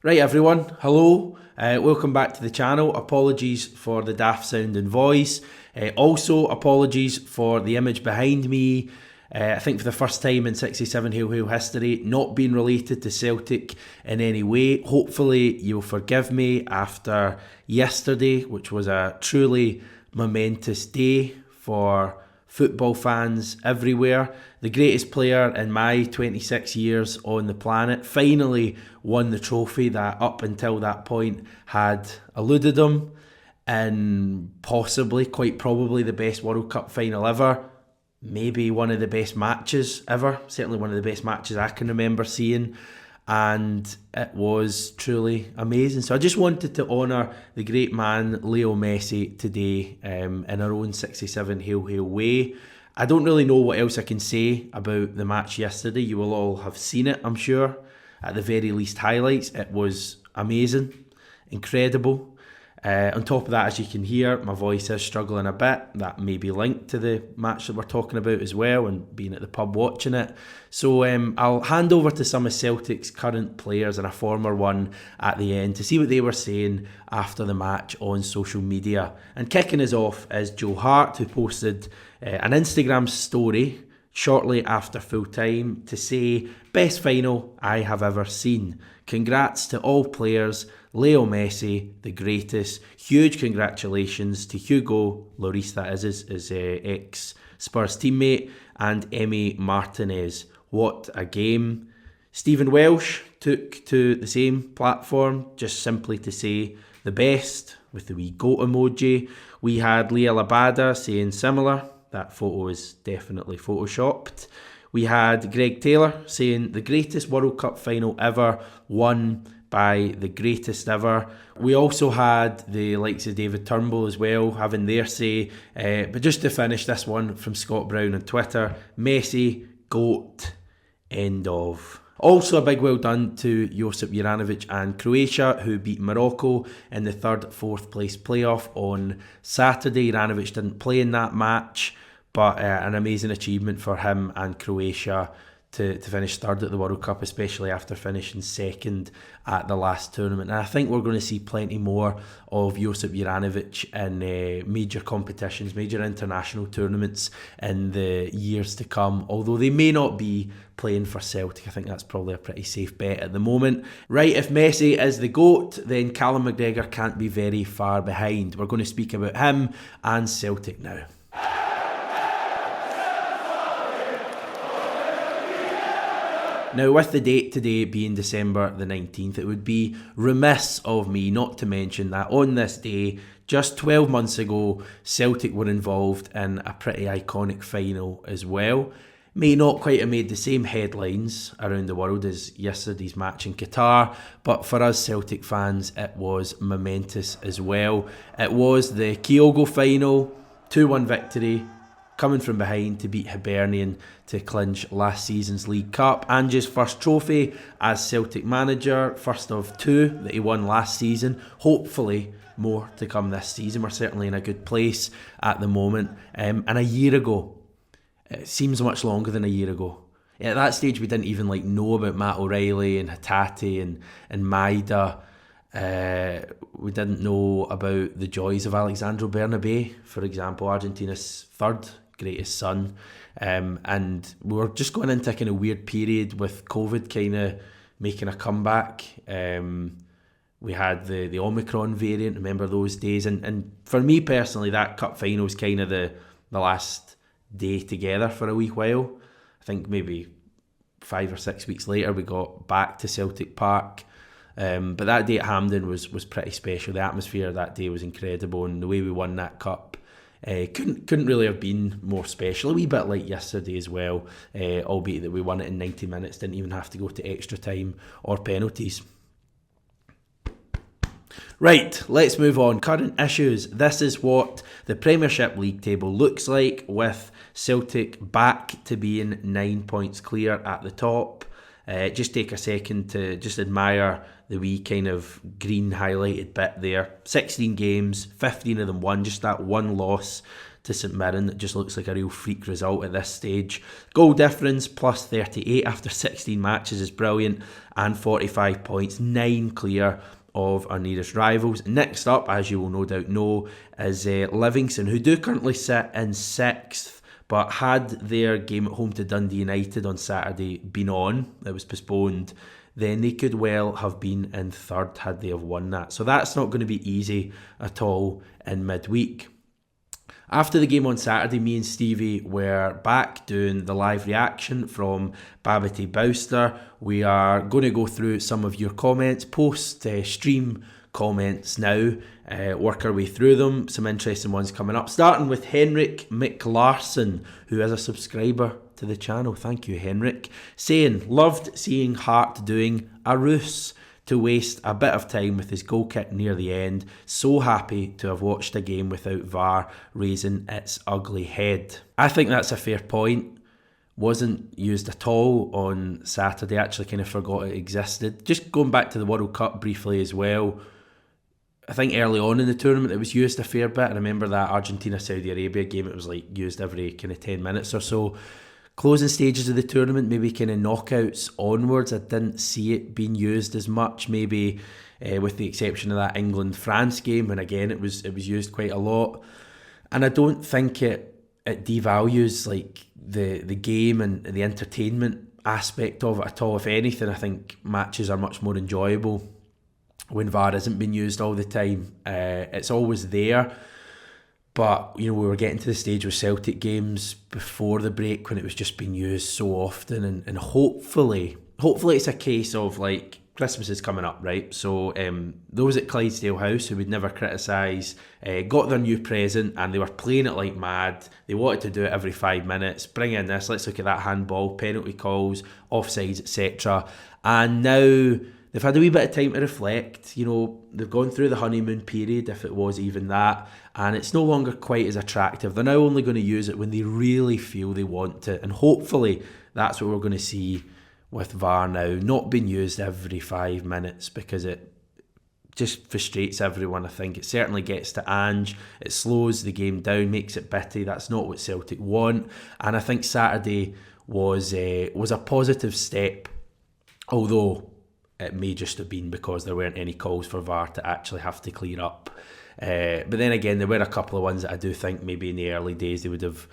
Right everyone, hello, welcome back to the channel. Apologies for the daft sound and voice. Also apologies for the image behind me. I think for the first time in 67 Hail Hail history, not being related to Celtic in any way. Hopefully you'll forgive me after yesterday, which was a truly momentous day for football fans everywhere. The greatest player in my 26 years on the planet finally won the trophy that up until that point had eluded him, and possibly, quite probably, the best World Cup final ever. Maybe one of the best matches ever. Certainly one of the best matches I can remember seeing. And it was truly amazing. So I just wanted to honour the great man Leo Messi today in our own 67 Hail Hail way. I don't really know what else I can say about the match yesterday. You will all have seen it, I'm sure. At the very least, highlights. It was amazing, incredible. On top of that, as you can hear, my voice is struggling a bit. That may be linked to the match that we're talking about as well, and being at the pub watching it. So I'll hand over to some of Celtic's current players and a former one at the end to see what they were saying after the match on social media. And kicking us off is Joe Hart, who posted an Instagram story shortly after full time to say, "Best final I have ever seen. Congrats to all players. Leo Messi, the greatest. Huge congratulations to Hugo Lloris, that is his ex-Spurs teammate, and Emi Martinez. What a game." Stephen Welsh took to the same platform just simply to say the best with the wee goat emoji. We had Leah Labada saying similar. That photo is definitely photoshopped. We had Greg Taylor saying the greatest World Cup final ever, won by the greatest ever. We also had the likes of David Turnbull as well having their say. But just to finish this one from Scott Brown on Twitter, Messi, GOAT, end of. Also a big well done to Josip Juranovic and Croatia, who beat Morocco in the fourth place playoff on Saturday. Juranovic didn't play in that match, but an amazing achievement for him and Croatia to finish third at the World Cup, especially after finishing second at the last tournament. And I think we're going to see plenty more of Josip Juranovic in major competitions, major international tournaments in the years to come, although they may not be playing for Celtic. I think that's probably a pretty safe bet at the moment. Right, if Messi is the GOAT, then Callum McGregor can't be very far behind. We're going to speak about him and Celtic now. Now, with the date today being December the 19th, it would be remiss of me not to mention that on this day, just 12 months ago, Celtic were involved in a pretty iconic final as well. May not quite have made the same headlines around the world as yesterday's match in Qatar, but for us Celtic fans, it was momentous as well. It was the Kyogo final, 2-1 victory, coming from behind to beat Hibernian to clinch last season's League Cup. Ange's first trophy as Celtic manager, first of two that he won last season. Hopefully more to come this season. We're certainly in a good place at the moment. And a year ago, it seems much longer than a year ago. At that stage we didn't even know about Matt O'Reilly and Hatate and Maida. We didn't know about the joys of Alexandro Bernabeu, for example, Argentina's third greatest son, and we were just going into a kind of weird period with COVID kind of making a comeback. We had the Omicron variant, remember those days, and for me personally that cup final was kind of the last day together for a wee while. I think maybe 5 or 6 weeks later we got back to Celtic Park. But that day at Hampden was pretty special. The atmosphere that day was incredible, and the way we won that cup couldn't really have been more special. A wee bit like yesterday as well, albeit that we won it in 90 minutes, didn't even have to go to extra time or penalties. Right, let's move on. Current issues. This is what the Premiership League table looks like, with Celtic back to being 9 points clear at the top. Just take a second to just admire the wee kind of green highlighted bit there. 16 games, 15 of them won, just that one loss to St Mirren. It just looks like a real freak result at this stage. Goal difference plus 38 after 16 matches is brilliant, and 45 points, 9 clear of our nearest rivals. Next up, as you will no doubt know, is Livingston, who do currently sit in 6th, but had their game at home to Dundee United on Saturday been on, it was postponed, then they could well have been in 3rd had they have won that. So that's not going to be easy at all in midweek. After the game on Saturday, me and Stevie were back doing the live reaction from Babbity Bowster. We are going to go through some of your comments, post-stream comments now, work our way through them. Some interesting ones coming up, starting with Henrik McLarson, who is a subscriber to the channel. Thank you, Henrik. Saying, loved seeing Hart doing a ruse to waste a bit of time with his goal kick near the end. So happy to have watched a game without VAR raising its ugly head. I think that's a fair point. Wasn't used at all on Saturday. Actually kind of forgot it existed. Just going back to the World Cup briefly as well, I think early on in the tournament it was used a fair bit. I remember that Argentina-Saudi Arabia game, it was like used every kind of 10 minutes or so. Closing stages of the tournament, maybe kind of knockouts onwards, I didn't see it being used as much, maybe with the exception of that England-France game, when again it was used quite a lot. And I don't think it devalues like the game and the entertainment aspect of it at all. If anything, I think matches are much more enjoyable when VAR isn't being used all the time. It's always there. But, you know, we were getting to the stage with Celtic games before the break when it was just being used so often. And hopefully it's a case of, like, Christmas is coming up, right? So those at Clydesdale House who would never criticise got their new present and they were playing it like mad. They wanted to do it every 5 minutes. Bring in this, let's look at that handball, penalty calls, offsides, etc. And now they've had a wee bit of time to reflect. You know, they've gone through the honeymoon period, if it was even that, and it's no longer quite as attractive. They're now only going to use it when they really feel they want to, and hopefully that's what we're going to see with VAR now, not being used every 5 minutes, because it just frustrates everyone. I think it certainly gets to Ange, it slows the game down, makes it bitty. That's not what Celtic want, and I think Saturday was a positive step, although it may just have been because there weren't any calls for VAR to actually have to clear up. But then again, there were a couple of ones that I do think maybe in the early days they would have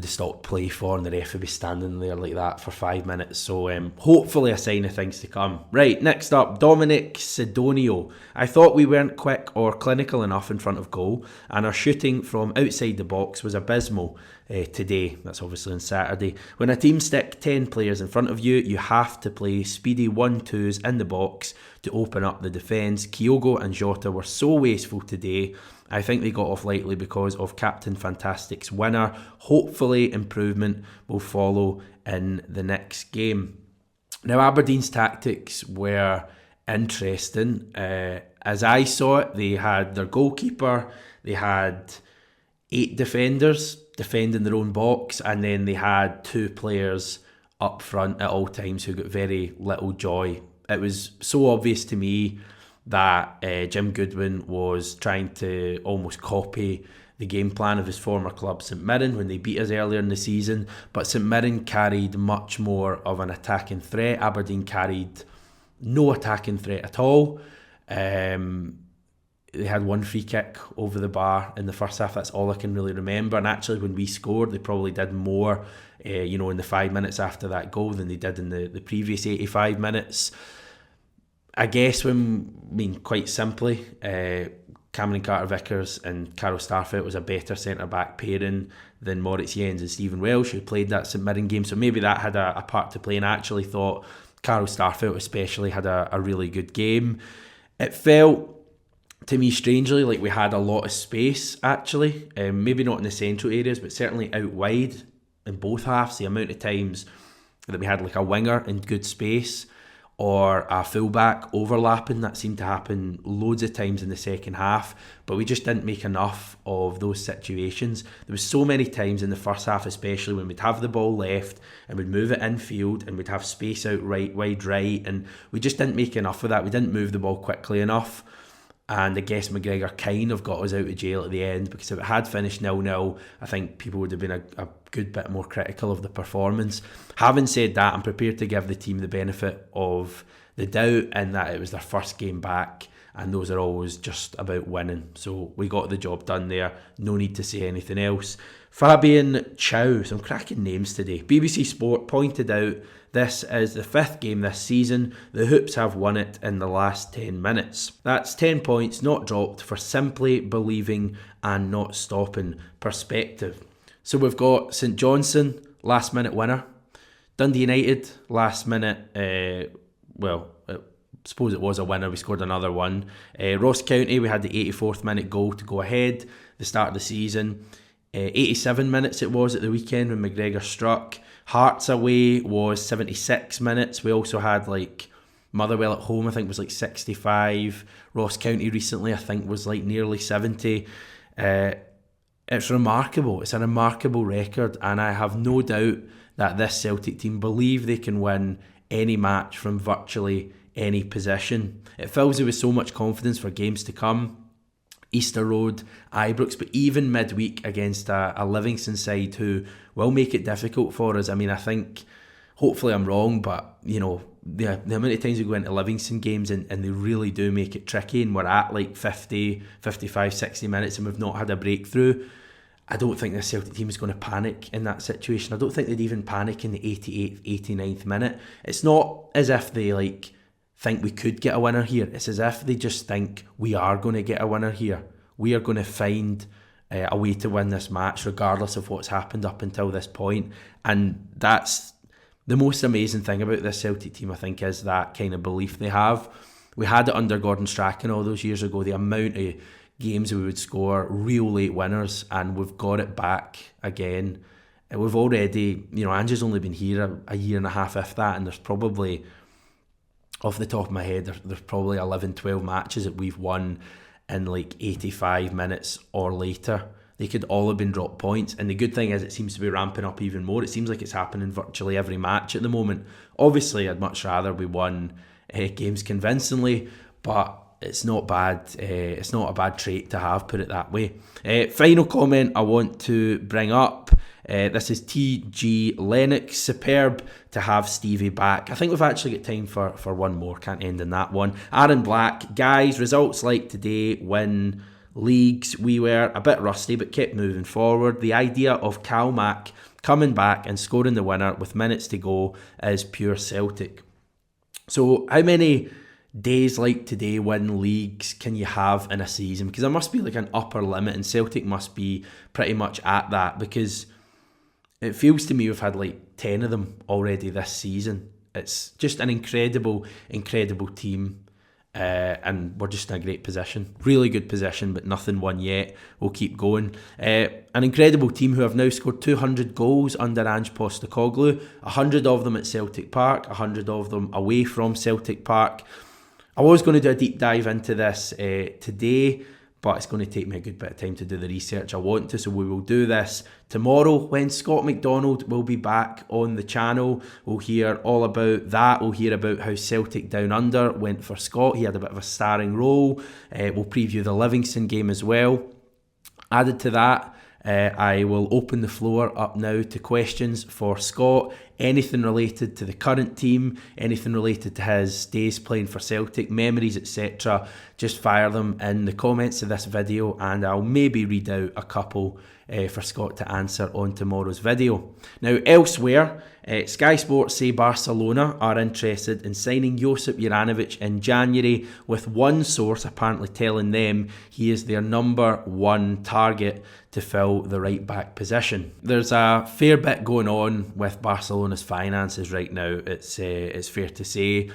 stopped play for, and the ref would be standing there like that for 5 minutes. So hopefully a sign of things to come. Right, next up, Dominic Sidonio. I thought we weren't quick or clinical enough in front of goal, and our shooting from outside the box was abysmal today. That's obviously on Saturday. When a team stick 10 players in front of you, you have to play speedy 1-2s in the box to open up the defence. Kyogo and Jota were so wasteful today. I think they got off lightly because of Captain Fantastic's winner. Hopefully improvement will follow in the next game. Now, Aberdeen's tactics were interesting. As I saw it, they had their goalkeeper, they had 8 defenders defending their own box, and then they had 2 players up front at all times who got very little joy. It was so obvious to me that Jim Goodwin was trying to almost copy the game plan of his former club St Mirren when they beat us earlier in the season, but St Mirren carried much more of an attacking threat. Aberdeen carried no attacking threat at all. They had 1 free kick over the bar in the first half. That's all I can really remember. And actually, when we scored, they probably did more, in the 5 minutes after that goal than they did in the previous 85 minutes. I guess quite simply, Cameron Carter-Vickers and Carol Starfelt was a better centre-back pairing than Moritz Jens and Stephen Welsh, who played that St Mirren game. So maybe that had a part to play, and I actually thought Carol Starfelt especially had a really good game. It felt to me strangely like we had a lot of space actually, maybe not in the central areas, but certainly out wide in both halves. The amount of times that we had like a winger in good space or a fullback overlapping, that seemed to happen loads of times in the second half, but we just didn't make enough of those situations. There was so many times in the first half, especially when we'd have the ball left and we'd move it infield and we'd have space out wide right, and we just didn't make enough of that. We didn't move the ball quickly enough. And I guess McGregor kind of got us out of jail at the end, because if it had finished 0-0, I think people would have been a good bit more critical of the performance. Having said that, I'm prepared to give the team the benefit of the doubt in that it was their first game back, and those are always just about winning. So we got the job done there. No need to say anything else. Fabian Chow, some cracking names today. BBC Sport pointed out this is the 5th game this season. The Hoops have won it in the last 10 minutes. That's 10 points not dropped for simply believing and not stopping. Perspective. So we've got St Johnstone, last minute winner. Dundee United, last minute, I suppose it was a winner. We scored another one. Ross County, we had the 84th minute goal to go ahead, the start of the season. 87 minutes it was at the weekend when McGregor struck. Hearts away was 76 minutes. We also had Motherwell at home, I think was 65. Ross County recently, I think, was nearly 70. It's remarkable. It's a remarkable record, and I have no doubt that this Celtic team believe they can win any match from virtually any position. It fills you with so much confidence for games to come. Easter Road, Ibrox, but even midweek against a Livingston side who will make it difficult for us. I mean, I think, hopefully I'm wrong, but the amount of times we go into Livingston games and they really do make it tricky, and we're at 50, 55, 60 minutes and we've not had a breakthrough. I don't think the Celtic team is going to panic in that situation. I don't think they'd even panic in the 88th, 89th minute. It's not as if they think we could get a winner here. It's as if they just think we are going to get a winner here. We are going to find a way to win this match regardless of what's happened up until this point. And that's the most amazing thing about this Celtic team, I think, is that kind of belief they have. We had it under Gordon Strachan all those years ago, the amount of games we would score, real late winners, and we've got it back again. And we've already, Ange's only been here a year and a half, if that, and there's probably, off the top of my head, there's probably 11, 12 matches that we've won in 85 minutes or later. They could all have been drop points, and the good thing is it seems to be ramping up even more. It seems like it's happening virtually every match at the moment. Obviously, I'd much rather we won games convincingly, but it's not bad. It's not a bad trait to have, put it that way. Final comment I want to bring up. This is TG Lennox. Superb to have Stevie back. I think we've actually got time for one more. Can't end in that one. Aaron Black. Guys, results like today win leagues. We were a bit rusty but kept moving forward. The idea of Cal Mac coming back and scoring the winner with minutes to go is pure Celtic. So how many days like today win leagues can you have in a season? Because there must be an upper limit, and Celtic must be pretty much at that, because it feels to me we've had 10 of them already this season. It's just an incredible team, and we're just in a great position. Really good position, but nothing won yet. We'll keep going. An incredible team who have now scored 200 goals under Ange Postecoglou, 100 of them at Celtic Park, 100 of them away from Celtic Park. I was going to do a deep dive into this today, but it's going to take me a good bit of time to do the research I want to, so we will do this tomorrow when Scott McDonald will be back on the channel. We'll hear all about that. We'll hear about how Celtic Down Under went for Scott. He had a bit of a starring role. We'll preview the Livingston game as well. Added to that, I will open the floor up now to questions for Scott. Anything related to the current team, anything related to his days playing for Celtic, memories, etc. Just fire them in the comments of this video, and I'll maybe read out a couple for Scott to answer on tomorrow's video. Now, elsewhere, Sky Sports say Barcelona are interested in signing Josip Juranovic in January, with one source apparently telling them he is their number one target to fill the right back position. There's a fair bit going on with Barcelona's finances right now, it's fair to say.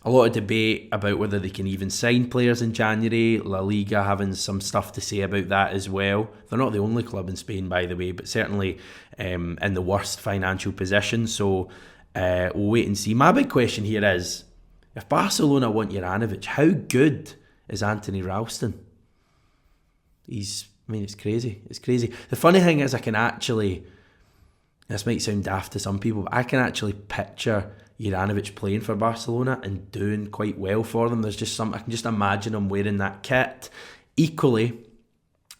A lot of debate about whether they can even sign players in January. La Liga having some stuff to say about that as well. They're not the only club in Spain, by the way, but certainly in the worst financial position. So we'll wait and see. My big question here is, if Barcelona want Juranovic, how good is Anthony Ralston? It's crazy. It's crazy. The funny thing is, this might sound daft to some people, but I can actually picture Juranovic playing for Barcelona and doing quite well for them. There's just some, I can just imagine him wearing that kit. Equally,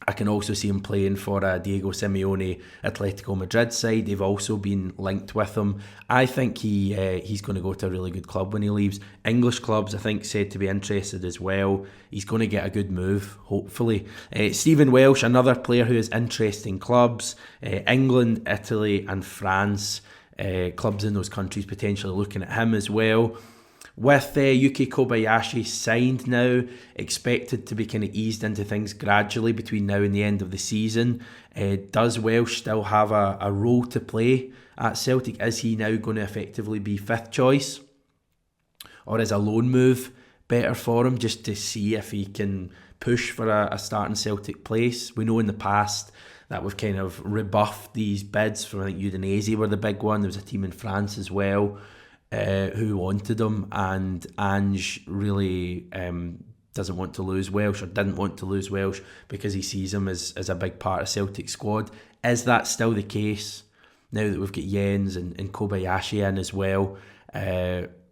I can also see him playing for Diego Simeone Atletico Madrid side. They've also been linked with him. I think he's going to go to a really good club when he leaves. English clubs, I think, said to be interested as well. He's going to get a good move, hopefully. Stephen Welsh, another player who has interesting clubs. England, Italy and France. Clubs in those countries potentially looking at him as well. With Yuki Kobayashi signed now, expected to be kind of eased into things gradually between now and the end of the season. Does Welsh still have a role to play at Celtic? Is he now going to effectively be fifth choice? Or is a loan move better for him, just to see if he can push for a starting Celtic place? We know in the past that we've kind of rebuffed these bids from, I think Udinese were the big one. There was a team in France as well who wanted him, and Ange really doesn't want to lose Welsh, or didn't want to lose Welsh, because he sees him as a big part of Celtic's squad. Is that still the case now that we've got Jens and Kobayashi in as well?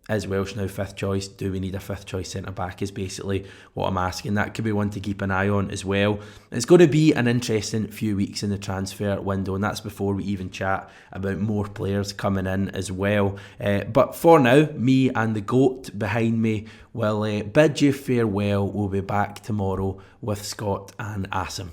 Is Welsh now fifth choice? Do we need a fifth choice centre back, is basically what I'm asking. That could be one to keep an eye on as well. It's going to be an interesting few weeks in the transfer window, and that's before we even chat about more players coming in as well. But for now, me and the GOAT behind me will bid you farewell. We'll be back tomorrow with Scott and Asim.